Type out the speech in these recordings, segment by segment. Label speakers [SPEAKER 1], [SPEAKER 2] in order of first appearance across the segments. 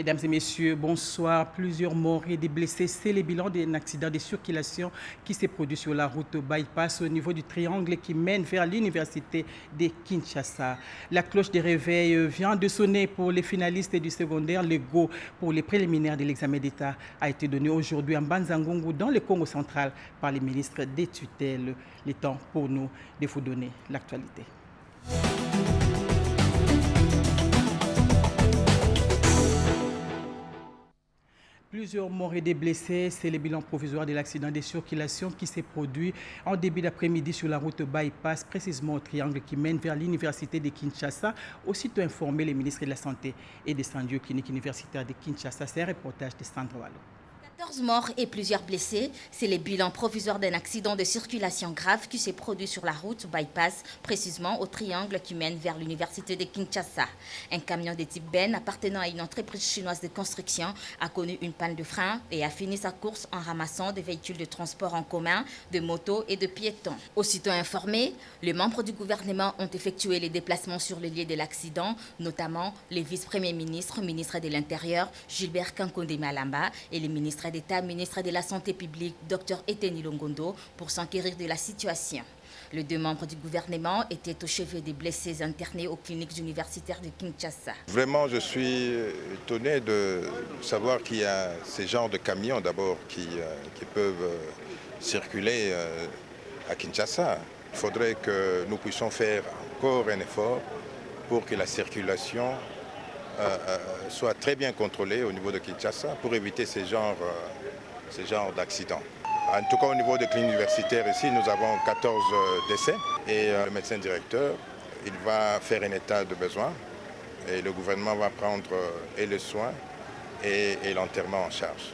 [SPEAKER 1] Mesdames et messieurs, bonsoir. Plusieurs morts et des blessés, c'est le bilan d'un accident de circulation qui s'est produit sur la route bypass au niveau du triangle qui mène vers l'université de Kinshasa. La cloche de réveil vient de sonner pour les finalistes du secondaire. Le go pour les préliminaires de l'examen d'État a été donné aujourd'hui en Banzangongo dans le Congo central par les ministres des tutelles. Le temps pour nous de vous donner l'actualité. Plusieurs morts et des blessés, c'est le bilan provisoire de l'accident de circulation qui s'est produit en début d'après-midi sur la route bypass, précisément au triangle qui mène vers l'université de Kinshasa. Aussitôt informé, le ministre de la Santé et des Sandios cliniques universitaires de Kinshasa. C'est un reportage de Sandra Wallo.
[SPEAKER 2] 14 morts et plusieurs blessés, c'est le bilan provisoire d'un accident de circulation grave qui s'est produit sur la route bypass, précisément au triangle qui mène vers l'université de Kinshasa. Un camion de type Ben appartenant à une entreprise chinoise de construction a connu une panne de frein et a fini sa course en ramassant des véhicules de transport en commun, de motos et de piétons. Aussitôt informés, les membres du gouvernement ont effectué les déplacements sur le lieu de l'accident, notamment les vice-premiers ministres, ministre de l'Intérieur, Gilbert Kankonde Malamba, et les ministres d'État, ministre de la Santé publique, Dr Eteni Longondo, pour s'enquérir de la situation. Les deux membres du gouvernement étaient au chevet des blessés internés aux cliniques universitaires de Kinshasa.
[SPEAKER 3] Vraiment, je suis étonné de savoir qu'il y a ces genres de camions d'abord qui peuvent circuler à Kinshasa. Il faudrait que nous puissions faire encore un effort pour que la circulation soit très bien contrôlée au niveau de Kinshasa pour éviter ces genres d'accidents. En tout cas, au niveau des cliniques universitaires ici, nous avons 14 décès et le médecin directeur, il va faire un état de besoin et le gouvernement va prendre et le soin et l'enterrement en charge.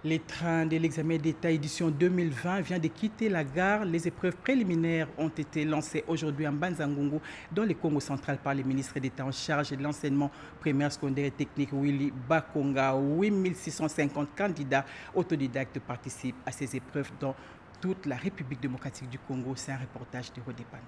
[SPEAKER 1] Les trains de l'examen d'État édition 2020 viennent de quitter la gare. Les épreuves préliminaires ont été lancées aujourd'hui en Banzangongo, dans le Congo central, par le ministre d'État en charge de l'enseignement primaire, secondaire et technique, Willy Bakonga. 8650 candidats autodidactes participent à ces épreuves dans toute la République démocratique du Congo. C'est un reportage de Rodépande.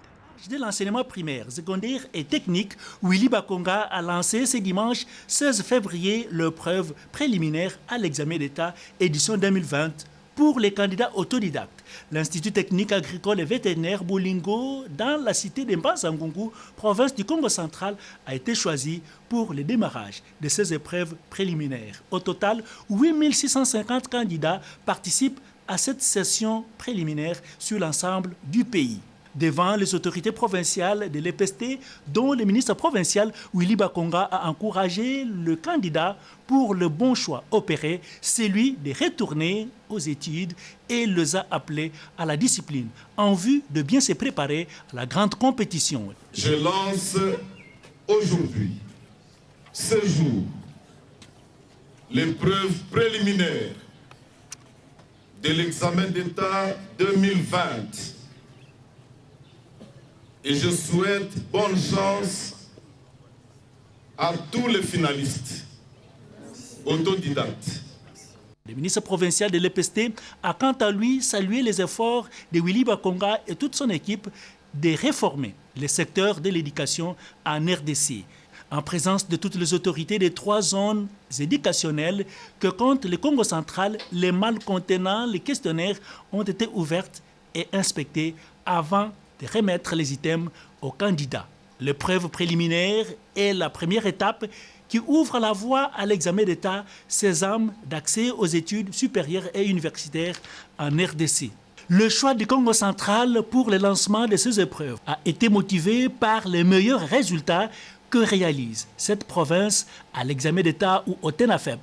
[SPEAKER 4] De l'enseignement primaire, secondaire et technique, Willy Bakonga a lancé ce dimanche 16 février l'épreuve préliminaire à l'examen d'État édition 2020 pour les candidats autodidactes. L'Institut technique agricole et vétérinaire Bolingo, dans la cité de Mbanzangongo, province du Congo central, a été choisi pour le démarrage de ces épreuves préliminaires. Au total, 8650 candidats participent à cette session préliminaire sur l'ensemble du pays. Devant les autorités provinciales de l'EPST, dont le ministre provincial Willy Bakonga a encouragé le candidat pour le bon choix opéré, celui de retourner aux études, et les a appelés à la discipline en vue de bien se préparer à la grande compétition.
[SPEAKER 5] Je lance aujourd'hui, ce jour, l'épreuve préliminaire de l'examen d'État 2020. Et je souhaite bonne chance à tous les finalistes autodidactes.
[SPEAKER 4] Le ministre provincial de l'EPST a quant à lui salué les efforts de Willy Bakonga et toute son équipe de réformer le secteur de l'éducation en RDC, en présence de toutes les autorités des 3 zones éducationnelles que compte le Congo central. Les malles contenant les questionnaires ont été ouvertes et inspectées avant de remettre les items aux candidats. L'épreuve préliminaire est la première étape qui ouvre la voie à l'examen d'État sésame d'accès aux études supérieures et universitaires en RDC. Le choix du Congo central pour le lancement de ces épreuves a été motivé par les meilleurs résultats que réalise cette province à l'examen d'État ou au TENAFEP.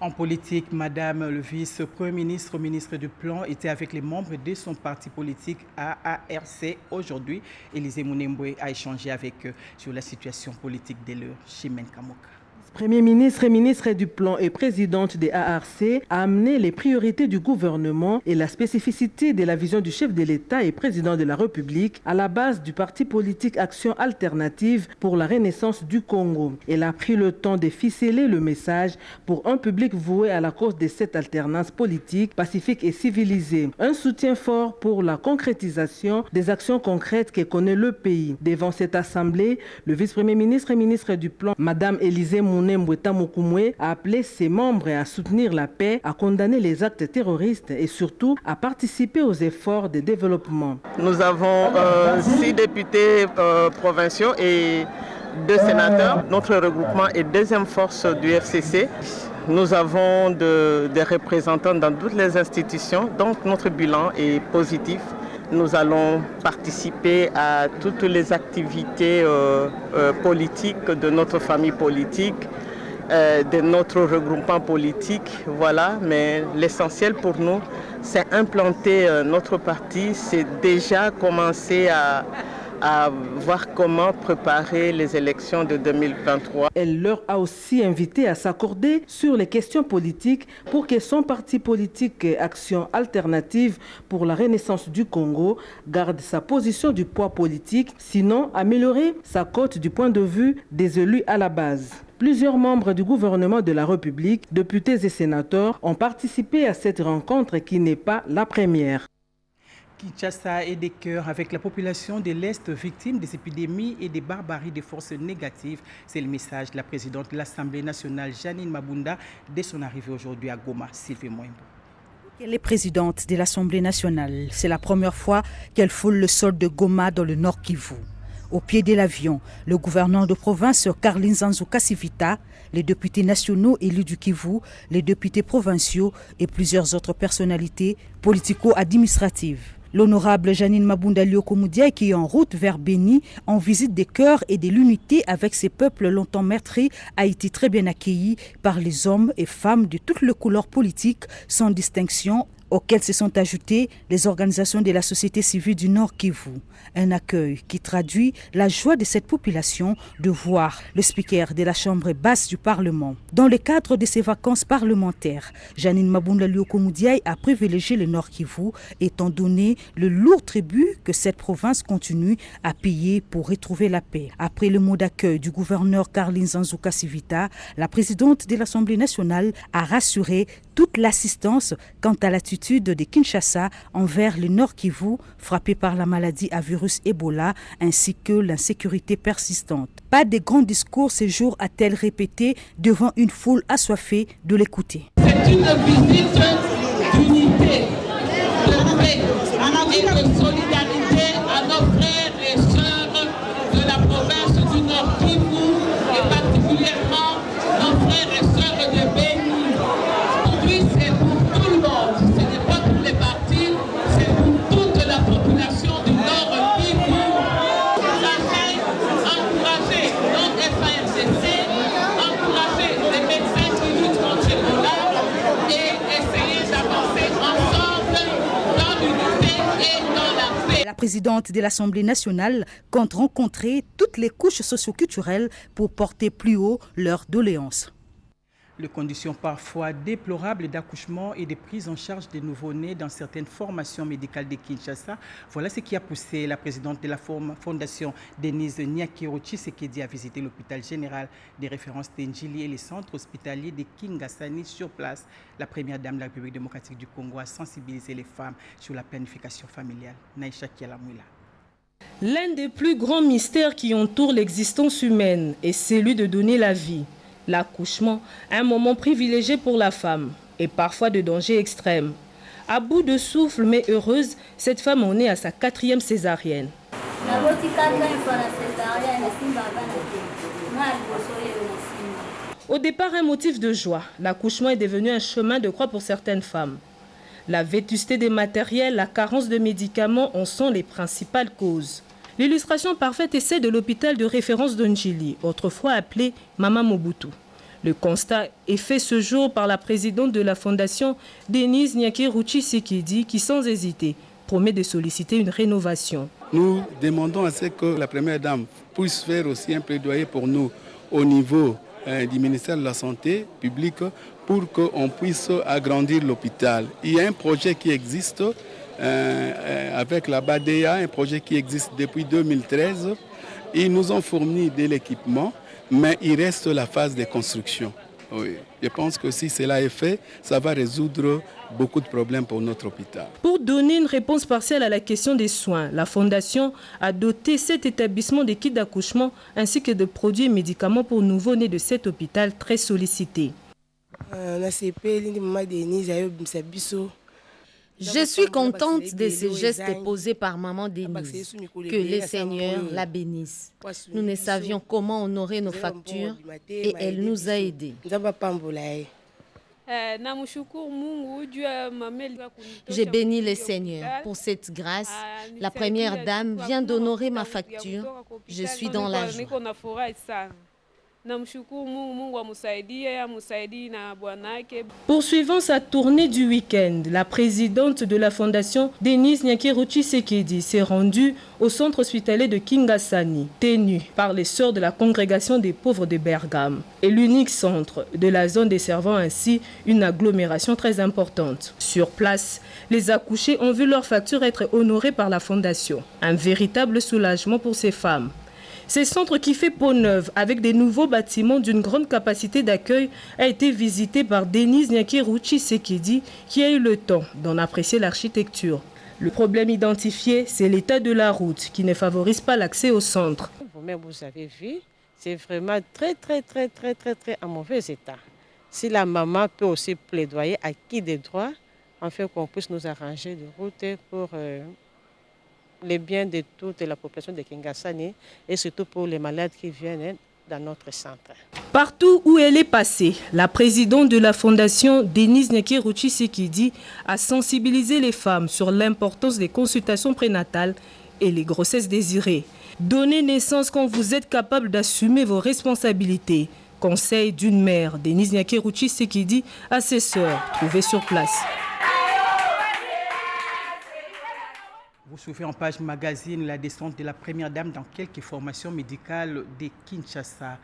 [SPEAKER 1] En politique, Madame le vice-premier ministre, ministre du Plan, était avec les membres de son parti politique AARC aujourd'hui. Élisée Mounemboué a échangé avec eux sur la situation politique de leur Chimène Kamoka.
[SPEAKER 6] Premier ministre et ministre du Plan et présidente des AARC a amené les priorités du gouvernement et la spécificité de la vision du chef de l'État et président de la République à la base du parti politique Action Alternative pour la Renaissance du Congo. Elle a pris le temps de ficeler le message pour un public voué à la cause de cette alternance politique, pacifique et civilisée. Un soutien fort pour la concrétisation des actions concrètes que connaît le pays. Devant cette assemblée, le vice-premier ministre et ministre du Plan, Madame Élisée Mounemboué, Mouné Mboueta Moukoumoué a appelé ses membres à soutenir la paix, à condamner les actes terroristes et surtout à participer aux efforts de développement.
[SPEAKER 7] Nous avons 6 députés provinciaux et 2 sénateurs. Notre regroupement est deuxième force du FCC. Nous avons des représentants dans toutes les institutions, donc notre bilan est positif. Nous allons participer à toutes les activités politiques de notre famille politique, de notre regroupement politique. Voilà, mais l'essentiel pour nous, c'est implanter notre parti, c'est déjà commencer à voir comment préparer les élections de 2023.
[SPEAKER 6] Elle leur a aussi invité à s'accorder sur les questions politiques pour que son parti politique Action Alternative pour la Renaissance du Congo garde sa position du poids politique, sinon améliorer sa cote du point de vue des élus à la base. Plusieurs membres du gouvernement de la République, députés et sénateurs, ont participé à cette rencontre qui n'est pas la première.
[SPEAKER 1] Kinshasa est des cœurs avec la population de l'Est victime des épidémies et des barbaries des forces négatives. C'est le message de la présidente de l'Assemblée nationale, Janine Mabunda, dès son arrivée aujourd'hui à Goma. Sylvie Moimbo.
[SPEAKER 8] Elle est présidente de l'Assemblée nationale. C'est la première fois qu'elle foule le sol de Goma dans le Nord Kivu. Au pied de l'avion, le gouverneur de province Karlin Zanzu Kasivita, les députés nationaux élus du Kivu, les députés provinciaux et plusieurs autres personnalités politico-administratives. L'honorable Janine Mabunda Liokomoudiaï, qui est en route vers Béni, en visite des cœurs et de l'unité avec ces peuples longtemps meurtris, a été très bien accueilli par les hommes et femmes de toutes les couleurs politiques, sans distinction, auxquels se sont ajoutées les organisations de la société civile du Nord Kivu. Un accueil qui traduit la joie de cette population de voir le speaker de la Chambre basse du Parlement. Dans le cadre de ses vacances parlementaires, Janine Mabunda Liokomoudiaï a privilégié le Nord Kivu, étant donné le lourd tribut que cette province continue à payer pour retrouver la paix. Après le mot d'accueil du gouverneur Karlin Zanzu Kasivita, la présidente de l'Assemblée nationale a rassuré toute l'assistance quant à l'attitude de Kinshasa envers le Nord Kivu, frappé par la maladie à virus Ebola ainsi que l'insécurité persistante. Pas de grands discours ce jour, a-t-elle répété devant une foule assoiffée de l'écouter.
[SPEAKER 9] C'est une visite d'unité, de paix et de solidarité à nos frères et sœurs de la province du Nord Kivu et particulièrement nos frères et sœurs de Béni. Aujourd'hui, c'est pour tout le monde, ce n'est pas pour les partis, c'est pour toute la population du Nord Kivu. Encourager nos FARDC, encourager les médecins qui luttent contre Ebola et essayer d'avancer ensemble dans l'unité et dans la paix.
[SPEAKER 8] La présidente de l'Assemblée nationale compte rencontrer toutes les couches socio-culturelles pour porter plus haut leurs doléances.
[SPEAKER 1] Les conditions parfois déplorables d'accouchement et de prise en charge des nouveau-nés dans certaines formations médicales de Kinshasa. Voilà ce qui a poussé la présidente de la fondation Denise Nyakiro Tshisekedi à visiter l'hôpital général des références d'Enjili et les centres hospitaliers de Kingasani sur place. La première dame de la République démocratique du Congo a sensibilisé les femmes sur la planification familiale. Naïcha Kialamouila.
[SPEAKER 10] L'un des plus grands mystères qui entourent l'existence humaine est celui de donner la vie. L'accouchement, un moment privilégié pour la femme, et parfois de danger extrême. À bout de souffle mais heureuse, cette femme en est à sa 4e césarienne. Au départ, un motif de joie, l'accouchement est devenu un chemin de croix pour certaines femmes. La vétusté des matériels, la carence de médicaments en sont les principales causes. L'illustration parfaite est celle de l'hôpital de référence d'Enjili, autrefois appelé Mama Mobutu. Le constat est fait ce jour par la présidente de la fondation, Denise Nyakiro Tshisekedi, qui sans hésiter promet de solliciter une rénovation.
[SPEAKER 11] Nous demandons à ce que la première dame puisse faire aussi un plaidoyer pour nous au niveau du ministère de la Santé publique pour qu'on puisse agrandir l'hôpital. Il y a un projet qui existe avec la BADEA, un projet qui existe depuis 2013. Ils nous ont fourni de l'équipement, mais il reste la phase de construction. Oui. Je pense que si cela est fait, ça va résoudre beaucoup de problèmes pour notre hôpital.
[SPEAKER 10] Pour donner une réponse partielle à la question des soins, la Fondation a doté 7 établissements de kits d'accouchement ainsi que de produits et médicaments pour nouveau-nés de cet hôpital très sollicité.
[SPEAKER 12] Je suis contente de ces gestes posés par Maman Denise. Que les seigneurs la bénissent. Nous ne savions comment honorer nos factures et elle nous a aidés. J'ai béni les seigneurs pour cette grâce. La première dame vient d'honorer ma facture. Je suis dans la joie.
[SPEAKER 10] Poursuivant sa tournée du week-end, la présidente de la fondation Denise Nyakeru-Tshisekedi s'est rendue au centre hospitalier de Kingasani, tenu par les sœurs de la congrégation des pauvres de Bergame, et l'unique centre de la zone desservant ainsi une agglomération très importante. Sur place, les accouchés ont vu leur facture être honorée par la fondation. Un véritable soulagement pour ces femmes. Ce centre qui fait peau neuve avec des nouveaux bâtiments d'une grande capacité d'accueil a été visité par Denise Nyakeru-Tshisekedi qui a eu le temps d'en apprécier l'architecture. Le problème identifié, c'est l'état de la route qui ne favorise pas l'accès au centre.
[SPEAKER 7] Vous-même, vous avez vu, c'est vraiment très en mauvais état. Si la maman peut aussi plaidoyer à qui des droits, afin qu'on puisse nous arranger des routes pour les biens de toute la population de Kingasani et surtout pour les malades qui viennent dans notre centre.
[SPEAKER 10] Partout où elle est passée, la présidente de la fondation Denise Nyakeru-Tshisekedi a sensibilisé les femmes sur l'importance des consultations prénatales et les grossesses désirées. Donnez naissance quand vous êtes capable d'assumer vos responsabilités. Conseil d'une mère, Denise Nyakeru-Tshisekedi, à ses sœurs trouvées sur place.
[SPEAKER 1] Vous suivez en page magazine la descente de la première dame dans quelques formations médicales de Kinshasa.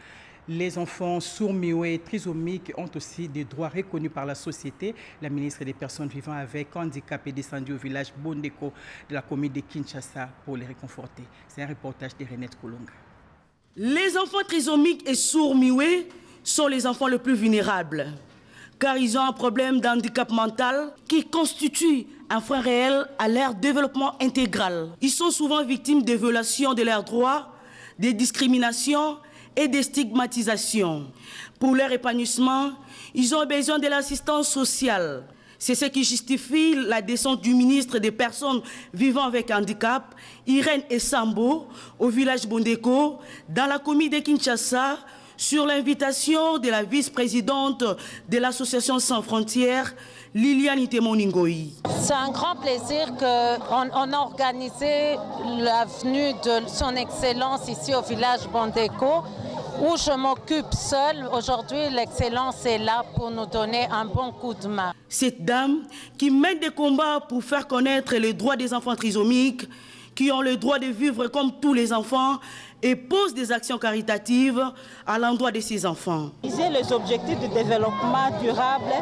[SPEAKER 1] Les enfants sourds-muets et trisomiques ont aussi des droits reconnus par la société. La ministre des Personnes vivant avec handicap est descendue au village Bondeko de la commune de Kinshasa pour les réconforter. C'est un reportage de Renette Kolonga.
[SPEAKER 13] Les enfants trisomiques et sourds-muets sont les enfants les plus vulnérables, car ils ont un problème d'handicap mental qui constitue un frein réel à leur développement intégral. Ils sont souvent victimes de violations de leurs droits, des discriminations et des stigmatisations. Pour leur épanouissement, ils ont besoin de l'assistance sociale. C'est ce qui justifie la descente du ministre des Personnes vivant avec handicap, Irène Essambo, au village Bondeko, dans la commune de Kinshasa, sur l'invitation de la vice-présidente de l'association Sans Frontières, Liliane Itemoningoi.
[SPEAKER 14] C'est un grand plaisir qu'on a organisé la venue de son Excellence ici au village Bondeko, où je m'occupe seule. Aujourd'hui, l'Excellence est là pour nous donner un bon coup de main.
[SPEAKER 13] Cette dame qui mène des combats pour faire connaître les droits des enfants trisomiques, qui ont le droit de vivre comme tous les enfants, et pose des actions caritatives à l'endroit de ces enfants.
[SPEAKER 15] Les objectifs de développement durable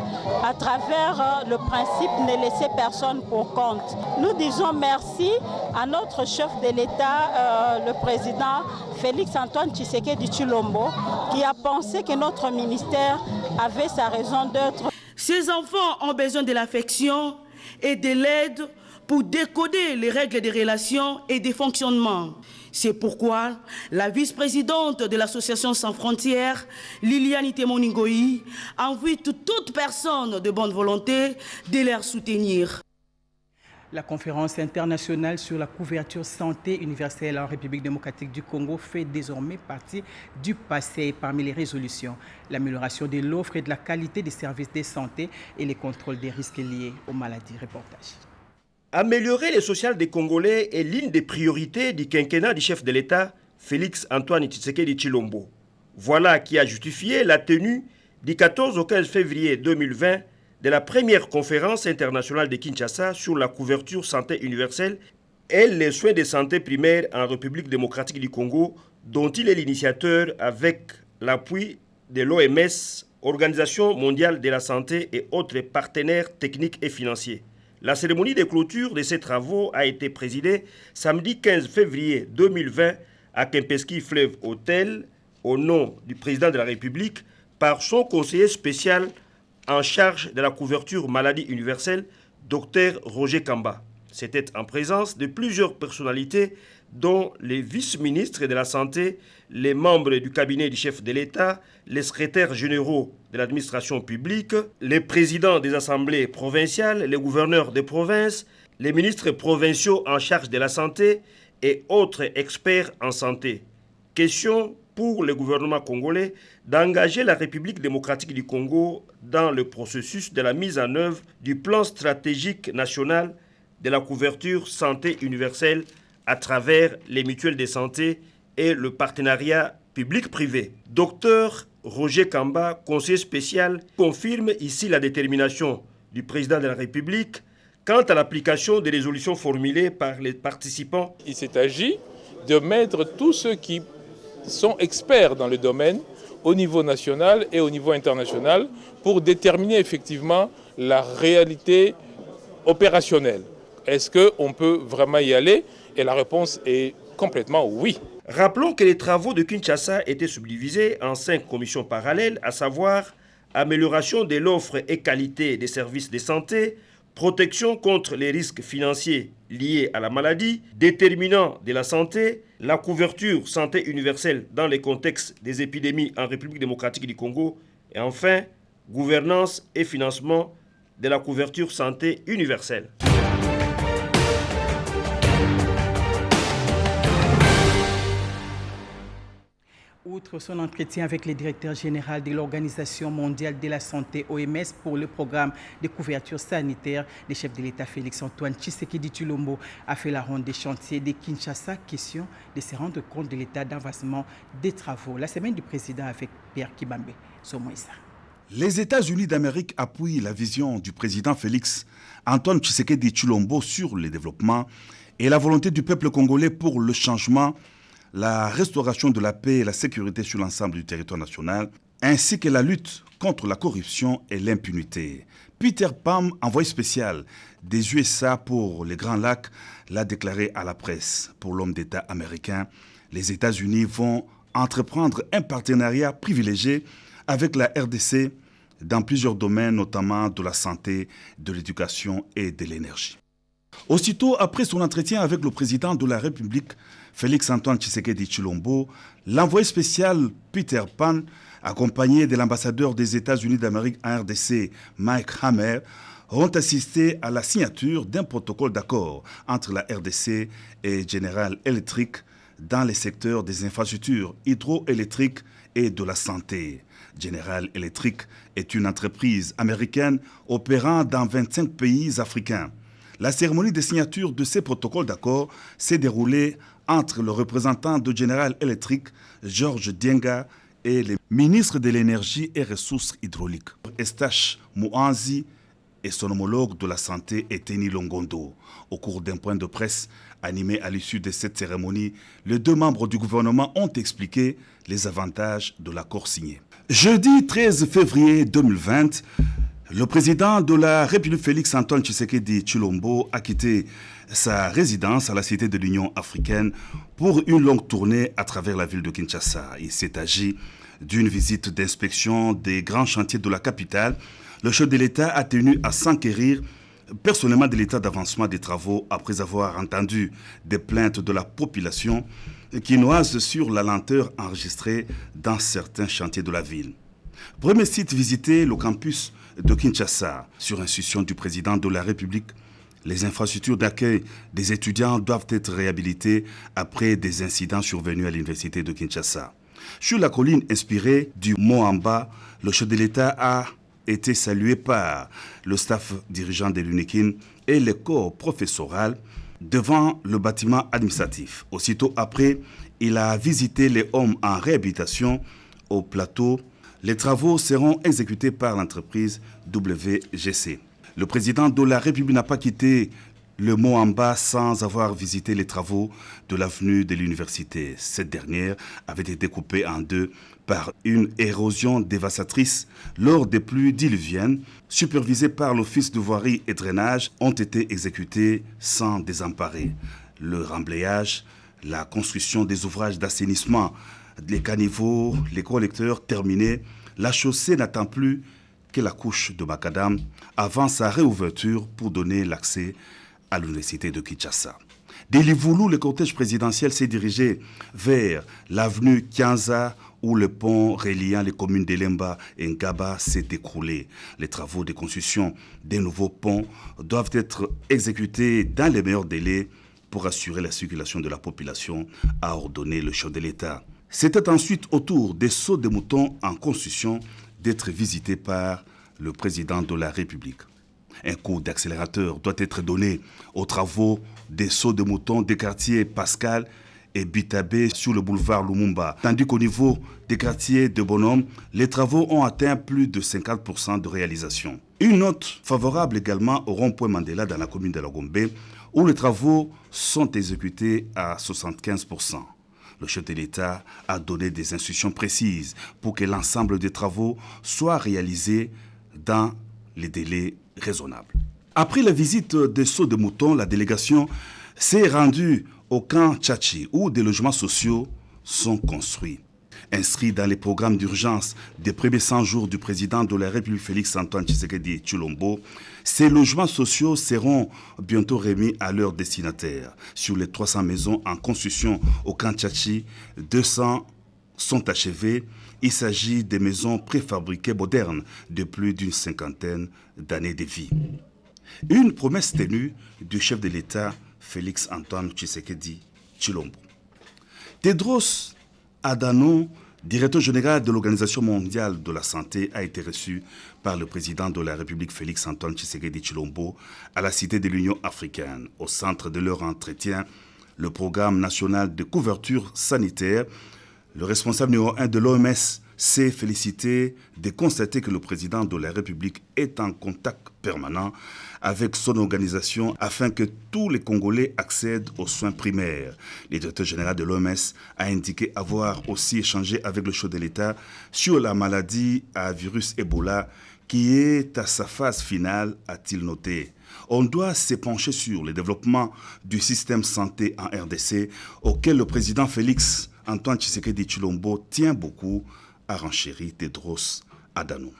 [SPEAKER 15] à travers le principe ne laisser personne pour compte. Nous disons merci à notre chef de l'État, le président Félix-Antoine Tshisekedi Tshilombo, qui a pensé que notre ministère avait sa raison d'être.
[SPEAKER 13] Ces enfants ont besoin de l'affection et de l'aide pour décoder les règles des relations et des fonctionnements. C'est pourquoi la vice-présidente de l'association Sans Frontières, Liliane Itemoningoi, invite toute personne de bonne volonté de les soutenir.
[SPEAKER 1] La conférence internationale sur la couverture santé universelle en République démocratique du Congo fait désormais partie du passé. Parmi les résolutions, l'amélioration de l'offre et de la qualité des services de santé et les contrôles des risques liés aux maladies. Reportage.
[SPEAKER 16] Améliorer le social des Congolais est l'une des priorités du quinquennat du chef de l'État, Félix-Antoine Tshisekedi Tshilombo. Voilà qui a justifié la tenue du 14 au 15 février 2020 de la première conférence internationale de Kinshasa sur la couverture santé universelle et les soins de santé primaire en République démocratique du Congo, dont il est l'initiateur avec l'appui de l'OMS, Organisation mondiale de la santé et autres partenaires techniques et financiers. La cérémonie de clôture de ces travaux a été présidée samedi 15 février 2020 à Kempinski Fleuve Hotel, au nom du président de la République, par son conseiller spécial en charge de la couverture maladie universelle, Dr Roger Kamba. C'était en présence de plusieurs personnalités, dont les vice-ministres de la Santé, les membres du cabinet du chef de l'État, les secrétaires généraux de l'administration publique, les présidents des assemblées provinciales, les gouverneurs des provinces, les ministres provinciaux en charge de la santé et autres experts en santé. Question pour le gouvernement congolais d'engager la République démocratique du Congo dans le processus de la mise en œuvre du plan stratégique national de la couverture santé universelle à travers les mutuelles de santé et le partenariat public-privé. Docteur Roger Kamba, conseiller spécial, confirme ici la détermination du président de la République quant à l'application des résolutions formulées par les participants.
[SPEAKER 17] Il s'est agi de mettre tous ceux qui sont experts dans le domaine au niveau national et au niveau international pour déterminer effectivement la réalité opérationnelle. Est-ce qu'on peut vraiment y aller? Et la réponse est complètement oui.
[SPEAKER 16] Rappelons que les travaux de Kinshasa étaient subdivisés en 5 commissions parallèles, à savoir amélioration de l'offre et qualité des services de santé, protection contre les risques financiers liés à la maladie, déterminant de la santé, la couverture santé universelle dans les contextes des épidémies en République démocratique du Congo et enfin, gouvernance et financement de la couverture santé universelle.
[SPEAKER 1] Outre son entretien avec le directeur général de l'Organisation mondiale de la santé, OMS, pour le programme de couverture sanitaire, le chef de l'État Félix-Antoine Tshisekedi Tshilombo a fait la ronde des chantiers de Kinshasa, question de se rendre compte de l'état d'avancement des travaux. La semaine du président avec Pierre Kibambe. Somoïsa.
[SPEAKER 18] Les États-Unis d'Amérique appuient la vision du président Félix-Antoine Tshisekedi Tshilombo sur le développement et la volonté du peuple congolais pour le changement, la restauration de la paix et la sécurité sur l'ensemble du territoire national, ainsi que la lutte contre la corruption et l'impunité. Peter Pham, envoyé spécial des USA pour les Grands Lacs, l'a déclaré à la presse. Pour l'homme d'État américain, les États-Unis vont entreprendre un partenariat privilégié avec la RDC dans plusieurs domaines, notamment de la santé, de l'éducation et de l'énergie. Aussitôt après son entretien avec le président de la République, Félix-Antoine Tshisekedi Tshilombo, l'envoyé spécial Peter Pham, accompagné de l'ambassadeur des États-Unis d'Amérique en RDC, Mike Hammer, ont assisté à la signature d'un protocole d'accord entre la RDC et General Electric dans les secteurs des infrastructures hydroélectriques et de la santé. General Electric est une entreprise américaine opérant dans 25 pays africains. La cérémonie de signature de ces protocoles d'accord s'est déroulée entre le représentant de General Electric, Georges Dienga, et les ministres de l'énergie et ressources hydrauliques, Eustache Mouanzi, et son homologue de la santé, Eteni Longondo. Au cours d'un point de presse animé à l'issue de cette cérémonie, les deux membres du gouvernement ont expliqué les avantages de l'accord signé. Jeudi 13 février 2020, le président de la République Félix-Antoine Tshisekedi Tshilombo a quitté sa résidence à la Cité de l'Union africaine pour une longue tournée à travers la ville de Kinshasa. Il s'est agi d'une visite d'inspection des grands chantiers de la capitale. Le chef de l'État a tenu à s'enquérir personnellement de l'état d'avancement des travaux après avoir entendu des plaintes de la population qui noisent sur la lenteur enregistrée dans certains chantiers de la ville. Premier site visité, le campus de Kinshasa. Sur instruction du président de la République, les infrastructures d'accueil des étudiants doivent être réhabilitées après des incidents survenus à l'université de Kinshasa. Sur la colline inspirée du Moamba, le chef de l'État a été salué par le staff dirigeant de l'UNIKIN et le corps professoral devant le bâtiment administratif. Aussitôt après, il a visité les hommes en réhabilitation au plateau. Les travaux seront exécutés par l'entreprise WGC. Le président de la République n'a pas quitté le Moamba sans avoir visité les travaux de l'avenue de l'université. Cette dernière avait été coupée en deux par une érosion dévastatrice lors des pluies diluviennes, supervisées par l'Office de voirie et drainage, ont été exécutées sans désemparer. Le remblayage, la construction des ouvrages d'assainissement, les caniveaux, les collecteurs terminés, la chaussée n'attend plus que la couche de macadam avant sa réouverture pour donner l'accès à l'université de Kinshasa. Dès Livulu, le cortège présidentiel s'est dirigé vers l'avenue Kianza où le pont reliant les communes d'Elemba et Ngaba s'est écroulé. Les travaux de construction des nouveaux ponts doivent être exécutés dans les meilleurs délais pour assurer la circulation de la population, a ordonné le chef de l'État. C'était ensuite au tour des sauts de moutons en construction d'être visités par le président de la République. Un coup d'accélérateur doit être donné aux travaux des sauts de moutons des quartiers Pascal et Bitabé sur le boulevard Lumumba, tandis qu'au niveau des quartiers de Bonhomme, les travaux ont atteint plus de 50% de réalisation. Une note favorable également au rond-point Mandela dans la commune de la Gombe, où les travaux sont exécutés à 75%. Le chef de l'État a donné des instructions précises pour que l'ensemble des travaux soient réalisés dans les délais raisonnables. Après la visite des sauts de moutons, la délégation s'est rendue au camp Tchachi où des logements sociaux sont construits. Inscrits dans les programmes d'urgence des premiers 100 jours du président de la République Félix-Antoine Tshisekedi Tshilombo, ces logements sociaux seront bientôt remis à leurs destinataires. Sur les 300 maisons en construction au camp Tchachi, 200 sont achevées. Il s'agit des maisons préfabriquées modernes de plus d'une cinquantaine d'années de vie. Une promesse tenue du chef de l'État Félix-Antoine Tshisekedi Tshilombo. Tedros Adhanom, directeur général de l'Organisation mondiale de la santé, a été reçu par le président de la République Félix-Antoine Tshisekedi Tshilombo à la Cité de l'Union africaine. Au centre de leur entretien, le programme national de couverture sanitaire. Le responsable numéro 1 de l'OMS s'est félicité de constater que le président de la République est en contact permanent avec son organisation afin que tous les Congolais accèdent aux soins primaires. Le directeur général de l'OMS a indiqué avoir aussi échangé avec le chef de l'État sur la maladie à virus Ebola qui est à sa phase finale, a-t-il noté. On doit se pencher sur le développement du système santé en RDC auquel le président Félix Antoine Tshisekedi Tshilombo tient beaucoup, a renchéri Tedros Adhanom.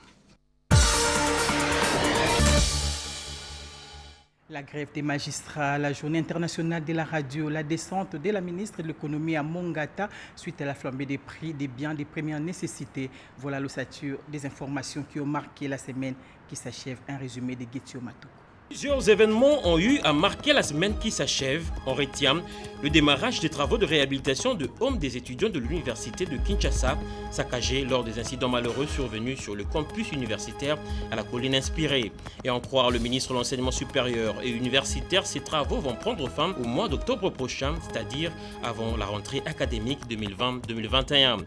[SPEAKER 1] La grève des magistrats, la journée internationale de la radio, la descente de la ministre de l'économie à Mongata suite à la flambée des prix des biens de première nécessité. Voilà l'ossature des informations qui ont marqué la semaine qui s'achève. Un résumé de Guetio Matou.
[SPEAKER 19] Plusieurs événements ont eu à marquer la semaine qui s'achève. On retient le démarrage des travaux de réhabilitation de hommes des étudiants de l'université de Kinshasa, saccagés lors des incidents malheureux survenus sur le campus universitaire à la colline inspirée. Et en croire le ministre de l'Enseignement supérieur et universitaire, ces travaux vont prendre fin au mois d'octobre prochain, c'est-à-dire avant la rentrée académique 2020-2021.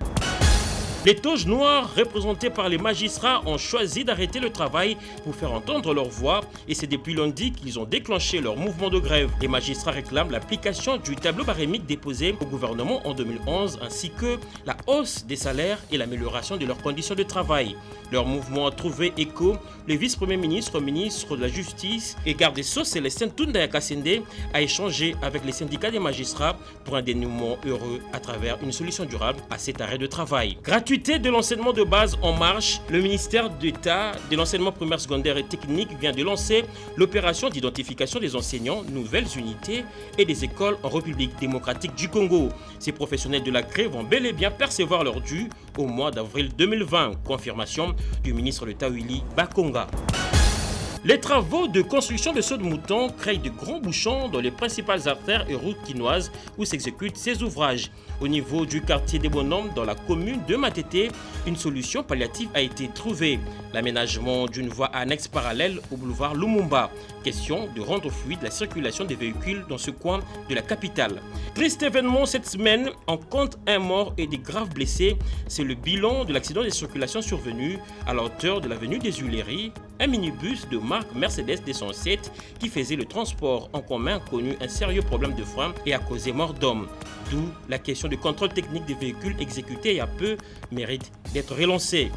[SPEAKER 19] Les toges noires représentés par les magistrats ont choisi d'arrêter le travail pour faire entendre leur voix et c'est depuis lundi qu'ils ont déclenché leur mouvement de grève. Les magistrats réclament l'application du tableau barémique déposé au gouvernement en 2011 ainsi que la hausse des salaires et l'amélioration de leurs conditions de travail. Leur mouvement a trouvé écho. Le vice-premier ministre, ministre de la Justice et garde des Sceaux Célestin Tundaya Kassende a échangé avec les syndicats des magistrats pour un dénouement heureux à travers une solution durable à cet arrêt de travail. Gratuité de l'enseignement de base en marche, le ministère d'État de l'enseignement primaire, secondaire et technique vient de lancer l'opération d'identification des enseignants, nouvelles unités et des écoles en République démocratique du Congo. Ces professionnels de la grève vont bel et bien percevoir leur dû au mois d'avril 2020. Confirmation du ministre d'État Willy Bakonga. Les travaux de construction de sauts de moutons créent de grands bouchons dans les principales artères et routes quinoises où s'exécutent ces ouvrages. Au niveau du quartier des Bonhommes, dans la commune de Matete, une solution palliative a été trouvée. L'aménagement d'une voie annexe parallèle au boulevard Lumumba. Question de rendre fluide la circulation des véhicules dans ce coin de la capitale. Triste événement cette semaine, on compte un mort et des graves blessés. C'est le bilan de l'accident de circulation survenu à la hauteur de l'avenue des Huileries. Un minibus de marque Mercedes 207 qui faisait le transport en commun a connu un sérieux problème de frein et a causé mort d'homme. D'où la question de contrôle technique des véhicules exécutés il y a peu mérite d'être relancée.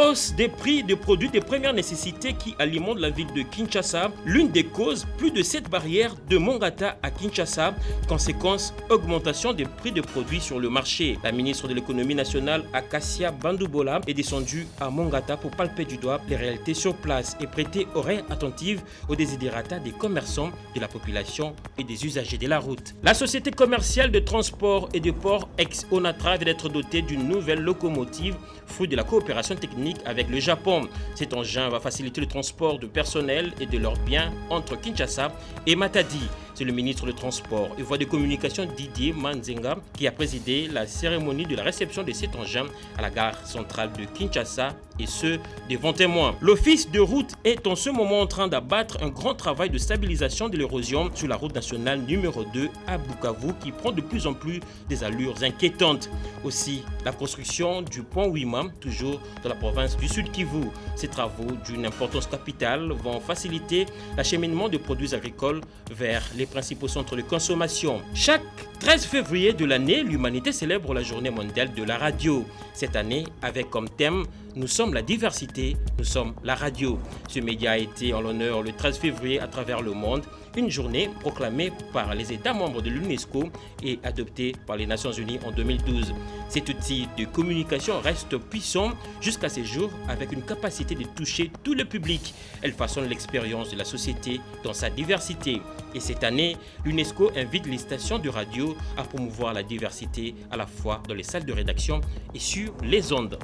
[SPEAKER 19] hausse des prix de produits de première nécessité qui alimentent la ville de Kinshasa. L'une des causes, plus de 7 barrières de Mongata à Kinshasa. Conséquence, augmentation des prix de produits sur le marché. La ministre de l'économie nationale, Akasia Bandoubola, est descendue à Mongata pour palper du doigt les réalités sur place et prêter oreille attentive aux desiderata des commerçants, de la population et des usagers de la route. La société commerciale de transport et de port ex-Onatra vient d'être dotée d'une nouvelle locomotive, fruit de la coopération technique avec le Japon. Cet engin va faciliter le transport de personnel et de leurs biens entre Kinshasa et Matadi. C'est le ministre des Transports et Voies de Communication Didier Manzenga qui a présidé la cérémonie de la réception de cet engin à la gare centrale de Kinshasa, et ce, devant témoins. L'office de route est en ce moment en train d'abattre un grand travail de stabilisation de l'érosion sur la route nationale numéro 2 à Bukavu qui prend de plus en plus des allures inquiétantes. Aussi, la construction du pont Wima, toujours dans la province du Sud Kivu. Ces travaux d'une importance capitale vont faciliter l'acheminement de produits agricoles vers les principaux centres de consommation. Chaque 13 février de l'année, l'humanité célèbre la journée mondiale de la radio. Cette année, avec comme thème « Nous sommes la diversité, nous sommes la radio ». Ce média a été en l'honneur le 13 février à travers le monde, une journée proclamée par les États membres de l'UNESCO et adoptée par les Nations Unies en 2012. Cet outil de communication reste puissant jusqu'à ces jours avec une capacité de toucher tout le public. Elle façonne l'expérience de la société dans sa diversité. Et cette année, l'UNESCO invite les stations de radio à promouvoir la diversité à la fois dans les salles de rédaction et sur les ondes.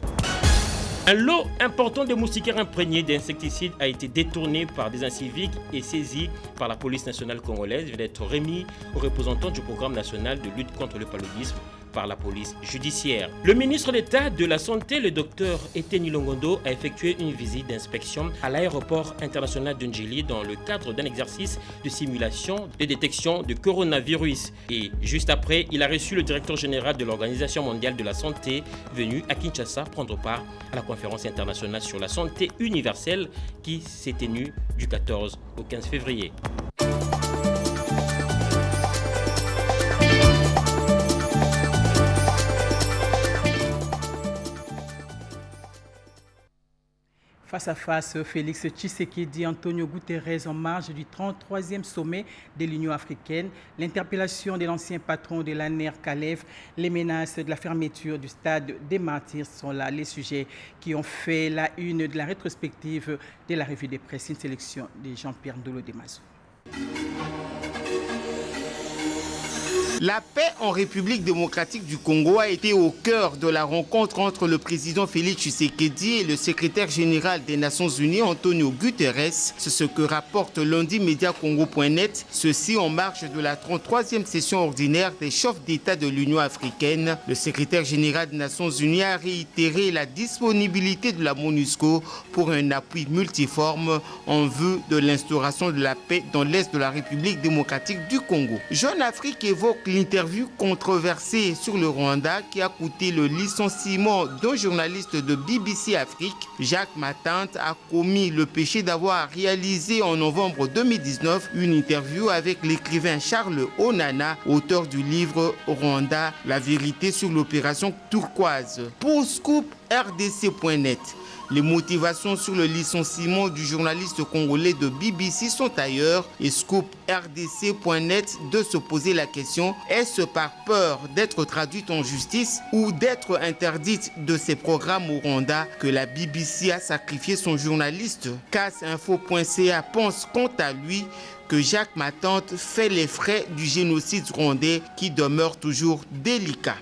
[SPEAKER 19] Un lot important de moustiquaires imprégnés d'insecticides a été détourné par des inciviques et saisi par la police nationale congolaise. Il vient d'être remis aux représentants du programme national de lutte contre le paludisme par la police judiciaire. Le ministre d'État de la Santé, le docteur Eteni Longondo, a effectué une visite d'inspection à l'aéroport international de Njili dans le cadre d'un exercice de simulation de détection de coronavirus. Et juste après, il a reçu le directeur général de l'Organisation mondiale de la santé venu à Kinshasa prendre part à la conférence internationale sur la santé universelle qui s'est tenue du 14 au 15 février.
[SPEAKER 1] Face à face, Félix Tshisekedi et Antonio Guterres en marge du 33e sommet de l'Union africaine, l'interpellation de l'ancien patron de l'ANER Kalev, les menaces de la fermeture du stade des Martyrs sont là les sujets qui ont fait la une de la rétrospective de la revue de presse, une sélection de Jean-Pierre Ndolo Demazo.
[SPEAKER 20] La paix en République démocratique du Congo a été au cœur de la rencontre entre le président Félix Tshisekedi et le secrétaire général des Nations Unies, Antonio Guterres. C'est ce que rapporte lundi Mediacongo.net, ceci en marge de la 33e session ordinaire des chefs d'État de l'Union africaine. Le secrétaire général des Nations Unies a réitéré la disponibilité de la MONUSCO pour un appui multiforme en vue de l'instauration de la paix dans l'est de la République démocratique du Congo. Jeune Afrique évoque l'interview controversée sur le Rwanda qui a coûté le licenciement d'un journaliste de BBC Afrique. Jacques Matante a commis le péché d'avoir réalisé en novembre 2019 une interview avec l'écrivain Charles Onana, auteur du livre Rwanda, la vérité sur l'opération turquoise. Pour Scoop RDC.net, les motivations sur le licenciement du journaliste congolais de BBC sont ailleurs et Scoop RDC.net de se poser la question, est-ce par peur d'être traduite en justice ou d'être interdite de ses programmes au Rwanda que la BBC a sacrifié son journaliste? Cassinfo.ca pense quant à lui que Jacques Matante fait les frais du génocide rwandais qui demeure toujours délicat.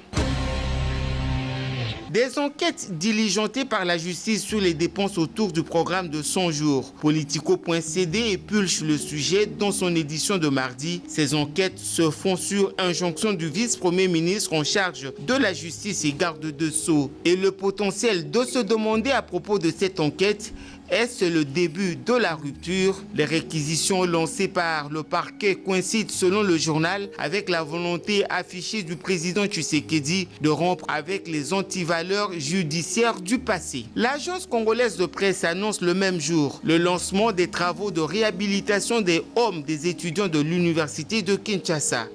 [SPEAKER 20] Des enquêtes diligentées par la justice sur les dépenses autour du programme de 100 jours. Politico.cd épulche le sujet dans son édition de mardi. Ces enquêtes se font sur injonction du vice-premier ministre en charge de la justice et garde de Sceaux. Et le potentiel de se demander à propos de cette enquête, est-ce le début de la rupture? Les réquisitions lancées par le parquet coïncident selon le journal avec la volonté affichée du président Tshisekedi de rompre avec les antivaleurs judiciaires du passé. L'agence congolaise de presse annonce le même jour le lancement des travaux de réhabilitation des hommes des étudiants de l'université de Kinshasa.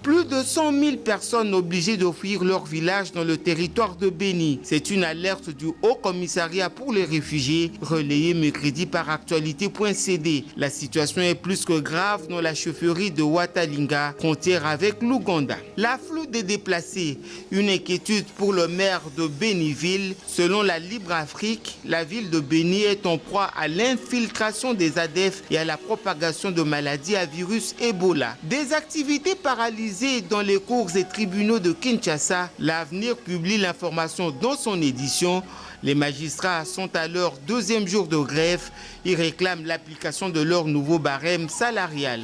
[SPEAKER 20] Plus de 100 000 personnes obligées de fuir leur village dans le territoire de Béni. C'est une alerte du Haut Commissariat pour les réfugiés, relayée mercredi par actualité.cd. La situation est plus que grave dans la chefferie de Watalinga, frontière avec l'Ouganda. L'afflux des déplacés, une inquiétude pour le maire de Béniville. Selon la Libre Afrique, la ville de Béni est en proie à l'infiltration des ADF et à la propagation de maladies à virus Ebola. Des activités paralysées dans les cours et tribunaux de Kinshasa. L'Avenir publie l'information dans son édition. Les magistrats sont à leur deuxième jour de grève. Ils réclament l'application de leur nouveau barème salarial.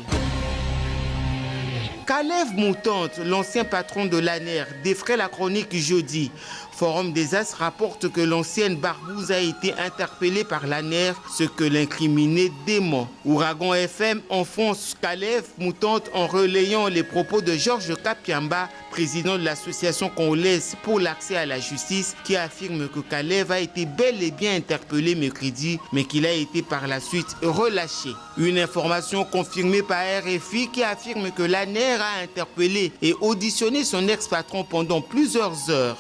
[SPEAKER 20] Kalev Moutante, l'ancien patron de l'ANER, défraie la chronique jeudi. Forum des As rapporte que l'ancienne barbouze a été interpellée par l'ANER, ce que l'incriminé dément. Ouragan FM enfonce Kalev Moutante en relayant les propos de Georges Kapiamba, président de l'association congolaise pour l'accès à la justice, qui affirme que Kalev a été bel et bien interpellé mercredi, mais qu'il a été par la suite relâché. Une information confirmée par RFI qui affirme que l'ANER a interpellé et auditionné son ex-patron pendant plusieurs heures.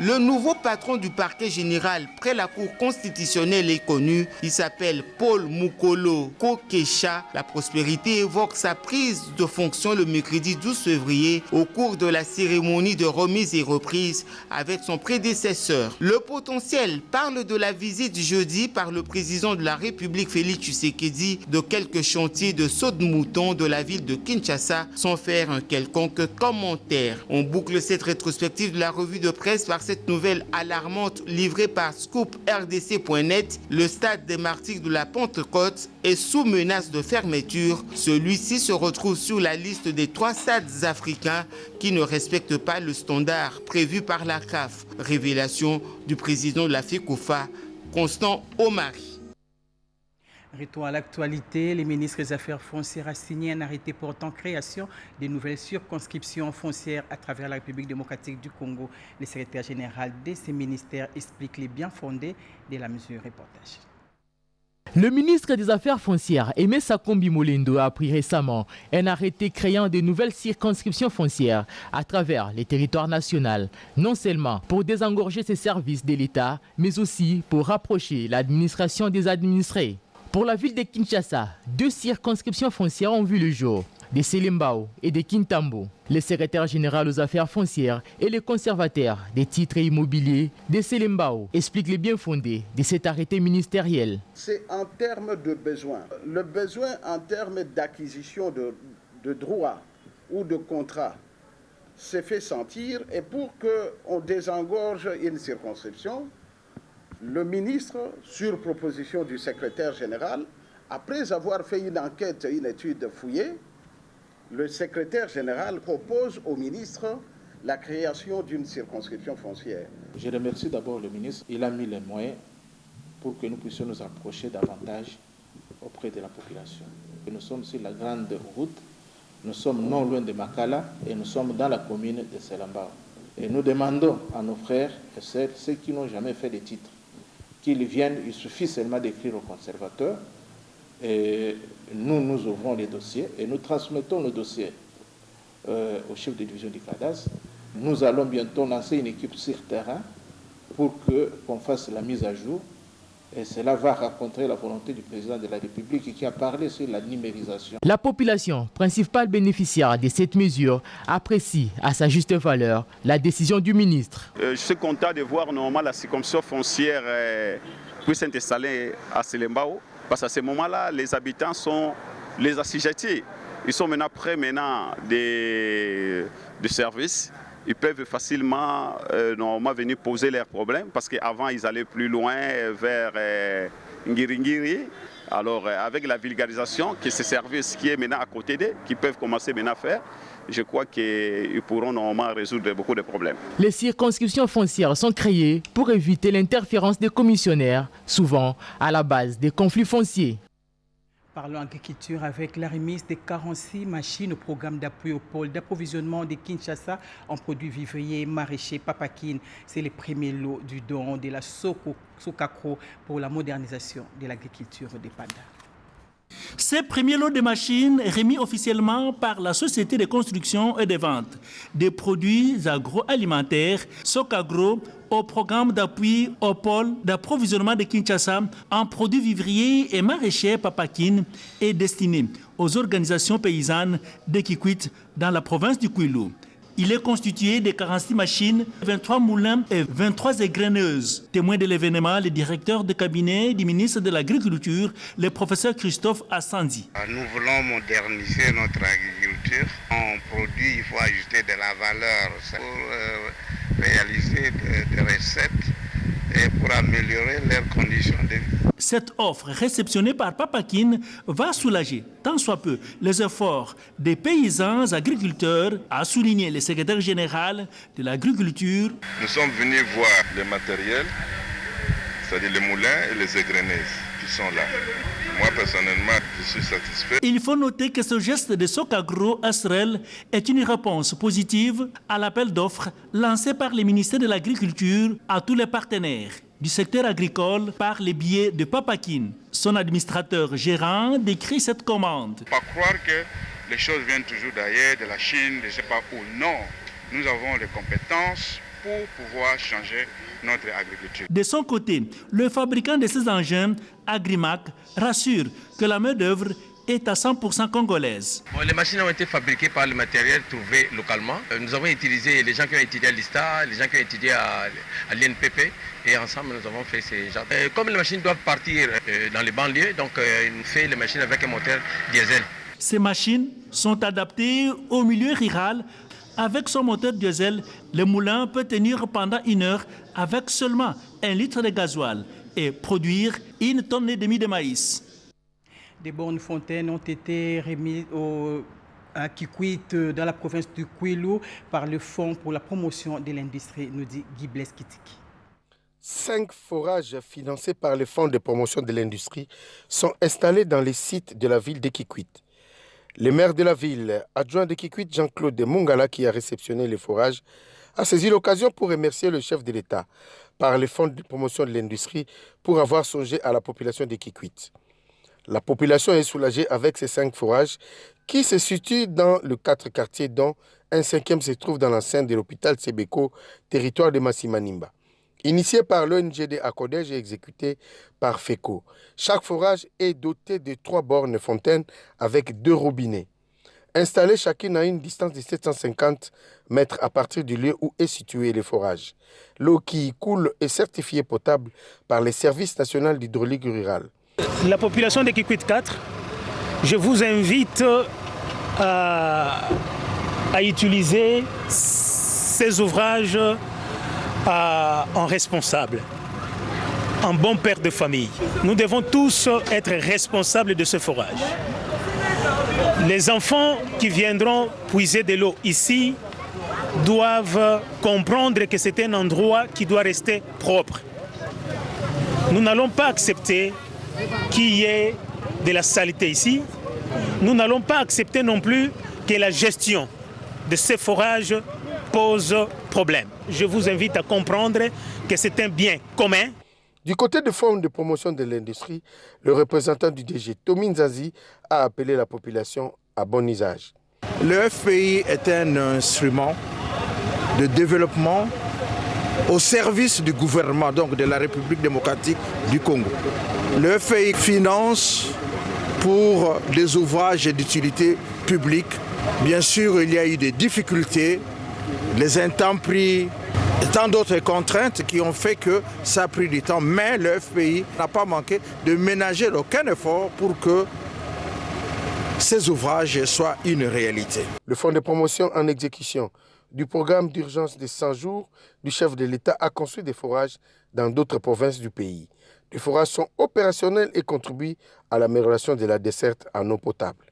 [SPEAKER 20] Le nouveau patron du parquet général près la Cour constitutionnelle est connu. Il s'appelle Paul Mukolo Kokesha. La prospérité évoque sa prise de fonction le mercredi 12 février au cours de la cérémonie de remise et reprise avec son prédécesseur. Le potentiel parle de la visite jeudi par le président de la République Félix Tshisekedi de quelques chantiers de saut de mouton de la ville de Kinshasa sans faire un quelconque commentaire. On boucle cette rétrospective de la revue de presse par cette nouvelle alarmante livrée par scooprdc.net. Le stade des Martyrs de la Pentecôte est sous menace de fermeture. Celui-ci se retrouve sur la liste des 3 stades africains qui ne respectent pas le standard prévu par la CAF. Révélation du président de la FECOFA, Constant Omari.
[SPEAKER 1] Retour à l'actualité, les ministres des Affaires foncières a signé un arrêté portant création de nouvelles circonscriptions foncières à travers la République démocratique du Congo. Le secrétaire général de ces ministères explique les bien fondés de la mesure. Reportage.
[SPEAKER 21] Le ministre des Affaires foncières, Aimé Sakombi Molindo, a pris récemment un arrêté créant de nouvelles circonscriptions foncières à travers les territoires nationaux, non seulement pour désengorger ces services de l'État, mais aussi pour rapprocher l'administration des administrés. Pour la ville de Kinshasa, 2 circonscriptions foncières ont vu le jour, de Selembao et de Kintambo. Le secrétaire général aux affaires foncières et le conservateur des titres immobiliers de Selembao explique les bien fondés de cet arrêté ministériel.
[SPEAKER 22] C'est en termes de besoin. Le besoin en termes d'acquisition de droits ou de contrats s'est fait sentir, et pour qu'on désengorge une circonscription, le ministre, sur proposition du secrétaire général, après avoir fait une enquête, une étude fouillée, le secrétaire général propose au ministre la création d'une circonscription foncière.
[SPEAKER 23] Je remercie d'abord le ministre. Il a mis les moyens pour que nous puissions nous approcher davantage auprès de la population. Nous sommes sur la grande route, nous sommes non loin de Makala et nous sommes dans la commune de Selembao. Et nous demandons à nos frères et sœurs, ceux qui n'ont jamais fait de titre, qu'ils viennent, il suffit seulement d'écrire au conservateur et nous ouvrons les dossiers et nous transmettons nos dossiers au chef de division du CADAS. Nous allons bientôt lancer une équipe sur terrain pour qu'on fasse la mise à jour, et cela va rencontrer la volonté du président de la République qui a parlé sur la numérisation.
[SPEAKER 21] La population, principale bénéficiaire de cette mesure, apprécie à sa juste valeur la décision du ministre.
[SPEAKER 24] Je suis content de voir normalement la circonscription foncière puisse s'installer à Selembao, parce qu'à ce moment-là, les habitants sont les assujettis. Ils sont maintenant prêts des services. Ils peuvent facilement normalement venir poser leurs problèmes, parce qu'avant ils allaient plus loin vers Ngiringiri. Alors avec la vulgarisation, que ces services qui est maintenant à côté d'eux, qui peuvent commencer maintenant à faire, je crois qu'ils pourront normalement résoudre beaucoup de problèmes.
[SPEAKER 21] Les circonscriptions foncières sont créées pour éviter l'interférence des commissionnaires, souvent à la base des conflits fonciers.
[SPEAKER 1] Parlons agriculture avec la remise de 46 machines au programme d'appui au pôle d'approvisionnement de Kinshasa en produits vivriers maraîchers Papakine. C'est le premier lot du don de la Sokakro pour la modernisation de l'agriculture des Panda.
[SPEAKER 2] Ces premiers lots de machines remis officiellement par la Société de construction et de vente des produits agroalimentaires Socagro au programme d'appui au pôle d'approvisionnement de Kinshasa en produits vivriers et maraîchers Papakine est destiné aux organisations paysannes de Kikwit dans la province du Kwilu. Il est constitué de 46 machines, 23 moulins et 23 égreneuses. Témoin de l'événement, le directeur de cabinet du ministre de l'Agriculture, le professeur Christophe Assanzi.
[SPEAKER 3] Nous voulons moderniser notre agriculture. En produit, il faut ajouter de la valeur pour réaliser des recettes et pour améliorer leurs conditions de vie.
[SPEAKER 2] Cette offre réceptionnée par Papakine va soulager, tant soit peu, les efforts des paysans agriculteurs, a souligné le secrétaire général de l'agriculture.
[SPEAKER 4] Nous sommes venus voir le matériel, c'est-à-dire les moulins et les égreneuses qui sont là. Moi, personnellement, je suis satisfait.
[SPEAKER 2] Il faut noter que ce geste de Socagro Asrel est une réponse positive à l'appel d'offres lancé par le ministère de l'Agriculture à tous les partenaires du secteur agricole par le biais de Papakine. Son administrateur gérant décrit cette commande.
[SPEAKER 4] Pas croire que les choses viennent toujours d'ailleurs, de la Chine, je ne sais pas où. Non, nous avons les compétences pour pouvoir changer notre agriculture.
[SPEAKER 2] De son côté, le fabricant de ces engins, Agrimac, rassure que la main-d'œuvre est à 100% congolaise.
[SPEAKER 5] Bon, les machines ont été fabriquées par le matériel trouvé localement. Nous avons utilisé les gens qui ont étudié à l'ISTA, les gens qui ont étudié à l'INPP, et ensemble nous avons fait ces genres. Comme les machines doivent partir dans les banlieues, donc on fait les machines avec un moteur diesel.
[SPEAKER 2] Ces machines sont adaptées au milieu rural. Avec son moteur diesel, le moulin peut tenir pendant 1 heure avec seulement 1 litre de gasoil et produire 1,5 tonne de maïs.
[SPEAKER 1] Des bornes fontaines ont été remises à Kikwit dans la province du Kwilu par le Fonds pour la promotion de l'industrie, nous dit Guy Blaise Kitiki.
[SPEAKER 25] 5 forages financés par le Fonds de promotion de l'industrie sont installés dans les sites de la ville de Kikwit. Le maire de la ville, adjoint de Kikwit, Jean-Claude Mungala, qui a réceptionné les forages, a saisi l'occasion pour remercier le chef de l'État par le Fonds de promotion de l'industrie pour avoir songé à la population de Kikwit. La population est soulagée avec ces 5 forages qui se situent dans les 4 quartiers dont un 5e se trouve dans l'enceinte de l'hôpital Sebeko, territoire de Massimanimba. Initié par l'ONGD Acodège et exécuté par FECO. Chaque forage est doté de 3 bornes fontaines avec 2 robinets. Installées chacune à une distance de 750 mètres à partir du lieu où est situé le forage. L'eau qui y coule est certifiée potable par les services nationaux d'hydraulique rurale.
[SPEAKER 2] La population de Kikwit 4, je vous invite à utiliser ces ouvrages en responsable, en bon père de famille. Nous devons tous être responsables de ce forage. Les enfants qui viendront puiser de l'eau ici doivent comprendre que c'est un endroit qui doit rester propre. Nous n'allons pas accepter qu'il y ait de la saleté ici. Nous n'allons pas accepter non plus que la gestion de ces forages pose problème. Je vous invite à comprendre que c'est un bien commun.
[SPEAKER 25] Du côté du Fonds de promotion de l'industrie, le représentant du DG, Tomi Nzazi, a appelé la population à bon usage.
[SPEAKER 26] Le FPI est un instrument de développement au service du gouvernement, donc de la République démocratique du Congo. Le FPI finance pour des ouvrages d'utilité publique. Bien sûr, il y a eu des difficultés, les intempéries, et tant d'autres contraintes qui ont fait que ça a pris du temps. Mais le FPI n'a pas manqué de ménager aucun effort pour que ces ouvrages soient une réalité.
[SPEAKER 25] Le Fonds de promotion en exécution du programme d'urgence de 100 jours du chef de l'État a construit des forages dans d'autres provinces du pays. Les forages sont opérationnels et contribuent à l'amélioration de la desserte en eau potable.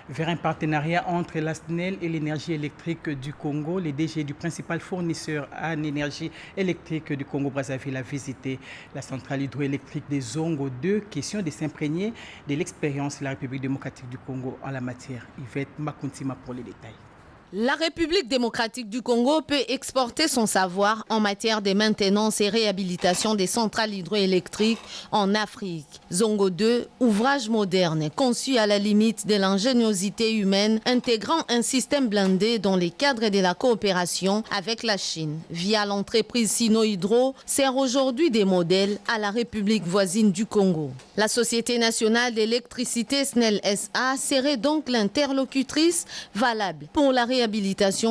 [SPEAKER 1] Vers un partenariat entre la SNEL et l'énergie électrique du Congo, le DG du principal fournisseur en énergie électrique du Congo-Brazzaville a visité la centrale hydroélectrique des Zongo 2, question de s'imprégner de l'expérience de la République démocratique du Congo en la matière. Yvette Makuntima pour les détails.
[SPEAKER 6] La République démocratique du Congo peut exporter son savoir en matière de maintenance et réhabilitation des centrales hydroélectriques en Afrique. Zongo 2, ouvrage moderne conçu à la limite de l'ingéniosité humaine, intégrant un système blindé dans les cadres de la coopération avec la Chine. Via l'entreprise Sino Hydro, sert aujourd'hui des modèles à la République voisine du Congo. La Société nationale d'électricité SNEL SA serait donc l'interlocutrice valable pour la réhabilitation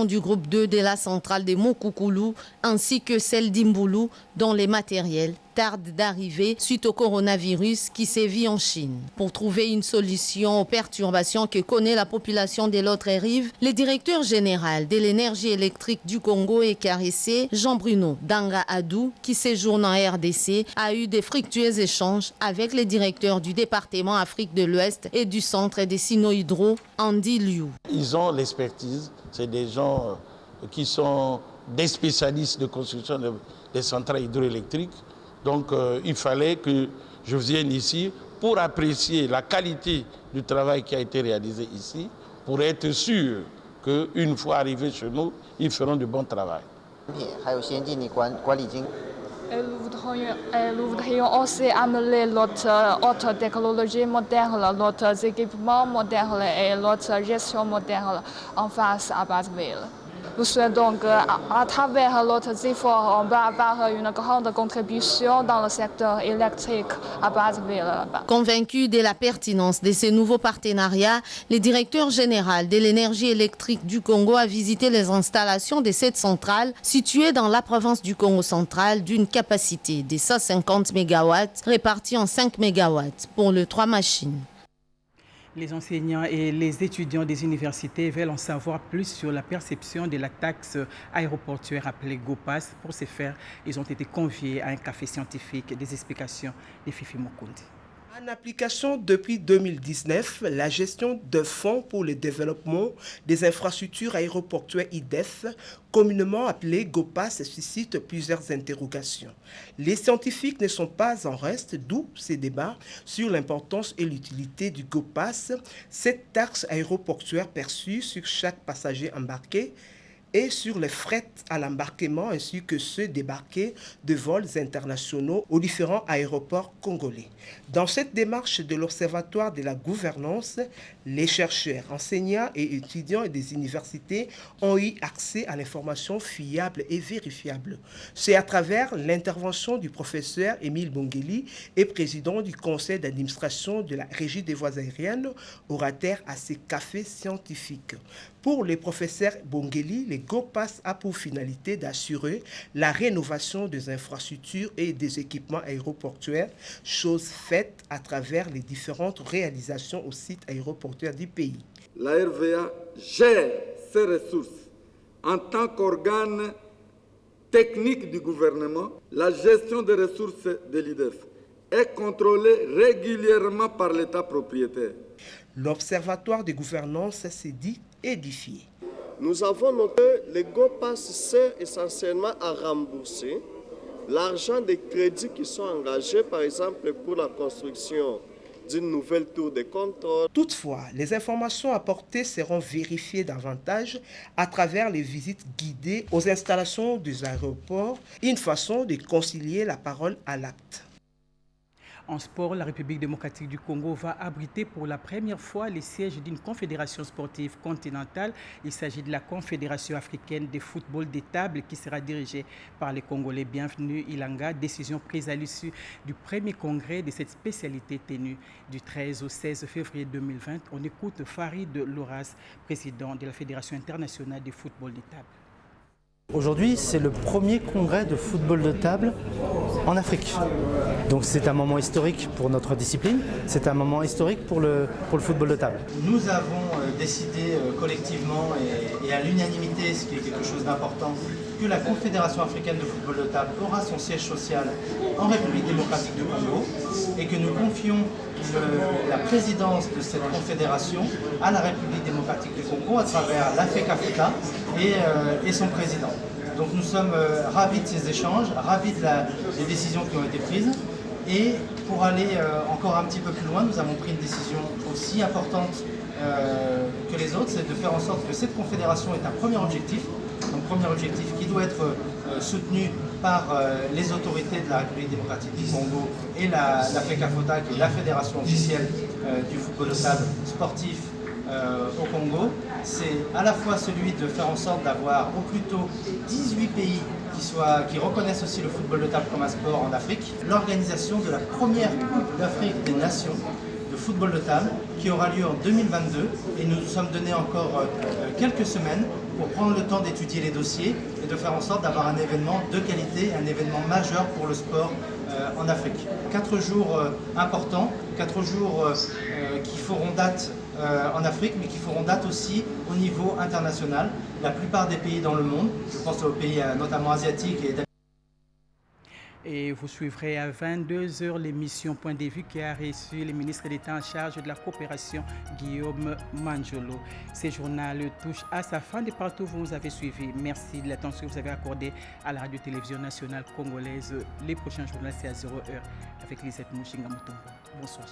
[SPEAKER 6] du groupe 2 de la centrale de Mokoukoulou ainsi que celle d'Imboulou dont les matériels tardent d'arriver suite au coronavirus qui sévit en Chine. Pour trouver une solution aux perturbations que connaît la population de l'autre rive, le directeur général de l'énergie électrique du Congo et caressé, Jean-Bruno Danga Adou, qui séjourne en RDC, a eu de fructueux échanges avec les directeurs du département Afrique de l'Ouest et du centre des Sino Hydro, Andy Liu.
[SPEAKER 7] Ils ont l'expertise, c'est des gens qui sont des spécialistes de construction des centrales hydroélectriques. Donc il fallait que je vienne ici pour apprécier la qualité du travail qui a été réalisé ici, pour être sûr qu'une fois arrivés chez nous, ils feront du bon travail.
[SPEAKER 8] Nous voudrions aussi amener notre technologie moderne, notre équipement moderne et notre gestion moderne en face à Brazzaville. Nous souhaitons donc, à travers notre effort, on va avoir une grande contribution dans le secteur électrique à Brazzaville.
[SPEAKER 6] Convaincu de la pertinence de ces nouveaux partenariats, le directeur général de l'énergie électrique du Congo a visité les installations de cette centrale située dans la province du Congo central d'une capacité de 150 MW répartie en 5 MW pour les 3 machines.
[SPEAKER 1] Les enseignants et les étudiants des universités veulent en savoir plus sur la perception de la taxe aéroportuaire appelée GOPAS. Pour ce faire, ils ont été conviés à un café scientifique. Des explications de Fifi Mokundi.
[SPEAKER 9] En application depuis 2019, la gestion de fonds pour le développement des infrastructures aéroportuaires IDEF, communément appelée GOPAS, suscite plusieurs interrogations. Les scientifiques ne sont pas en reste, d'où ces débats sur l'importance et l'utilité du GOPAS, cette taxe aéroportuaire perçue sur chaque passager embarqué et sur les frais à l'embarquement ainsi que ceux débarqués de vols internationaux aux différents aéroports congolais. Dans cette démarche de l'Observatoire de la gouvernance, les chercheurs, enseignants et étudiants des universités ont eu accès à l'information fiable et vérifiable. C'est à travers l'intervention du professeur Émile Bongeli et président du conseil d'administration de la Régie des voies aériennes, orateur à ces cafés scientifiques. Pour le professeur Bongeli, le GOPAS a pour finalité d'assurer la rénovation des infrastructures et des équipements aéroportuaires, chose faite à travers les différentes réalisations au site aéroportuaire du pays.
[SPEAKER 11] La RVA gère ses ressources en tant qu'organe technique du gouvernement. La gestion des ressources de l'IDEF est contrôlée régulièrement par l'État propriétaire.
[SPEAKER 9] L'Observatoire de gouvernance s'est dit édifié.
[SPEAKER 12] Nous avons noté que le GOPAS sert essentiellement à rembourser l'argent des crédits qui sont engagés, par exemple, pour la construction d'une nouvelle tour de contrôle.
[SPEAKER 9] Toutefois, les informations apportées seront vérifiées davantage à travers les visites guidées aux installations des aéroports, une façon de concilier la parole à l'acte.
[SPEAKER 1] En sport, la République démocratique du Congo va abriter pour la première fois les sièges d'une confédération sportive continentale. Il s'agit de la Confédération africaine de football de table qui sera dirigée par les Congolais. Bienvenue Ilanga, décision prise à l'issue du premier congrès de cette spécialité tenue du 13 au 16 février 2020. On écoute Farid Louras, président de la Fédération internationale de football de table.
[SPEAKER 27] Aujourd'hui, c'est le premier congrès de football de table en Afrique. Donc c'est un moment historique pour notre discipline, c'est un moment historique pour le football de table. Nous avons décidé collectivement et à l'unanimité, ce qui est quelque chose d'important, que la Confédération africaine de football de table aura son siège social en République démocratique du Congo et que nous confions la présidence de cette confédération à la République démocratique du Congo à travers l'AFECAFETA et son président. Donc nous sommes ravis de ces échanges, ravis des décisions qui ont été prises Et pour aller encore un petit peu plus loin, nous avons pris une décision aussi importante que les autres, c'est de faire en sorte que cette confédération ait un premier objectif qui doit être soutenu par les autorités de la République démocratique du Congo et la FECAFOTA, qui est la fédération officielle du football de table sportif au Congo. C'est à la fois celui de faire en sorte d'avoir au plus tôt 18 pays qui reconnaissent aussi le football de table comme un sport en Afrique, l'organisation de la première Coupe d'Afrique des Nations de football de table qui aura lieu en 2022 et nous nous sommes donné encore quelques semaines pour prendre le temps d'étudier les dossiers et de faire en sorte d'avoir un événement de qualité, un événement majeur pour le sport en Afrique. 4 jours importants, 4 jours qui feront date en Afrique, mais qui feront date aussi au niveau international. La plupart des pays dans le monde, je pense aux pays notamment asiatiques
[SPEAKER 1] et vous suivrez à 22h l'émission Point de vue qui a reçu le ministre d'État en charge de la coopération, Guillaume Manjolo. Ce journal touche à sa fin de partout où vous avez suivi. Merci de l'attention que vous avez accordée à la radio-télévision nationale congolaise. Les prochains journaux, c'est à 0h avec Lisette Mouchinga Mutombo. Bonsoir.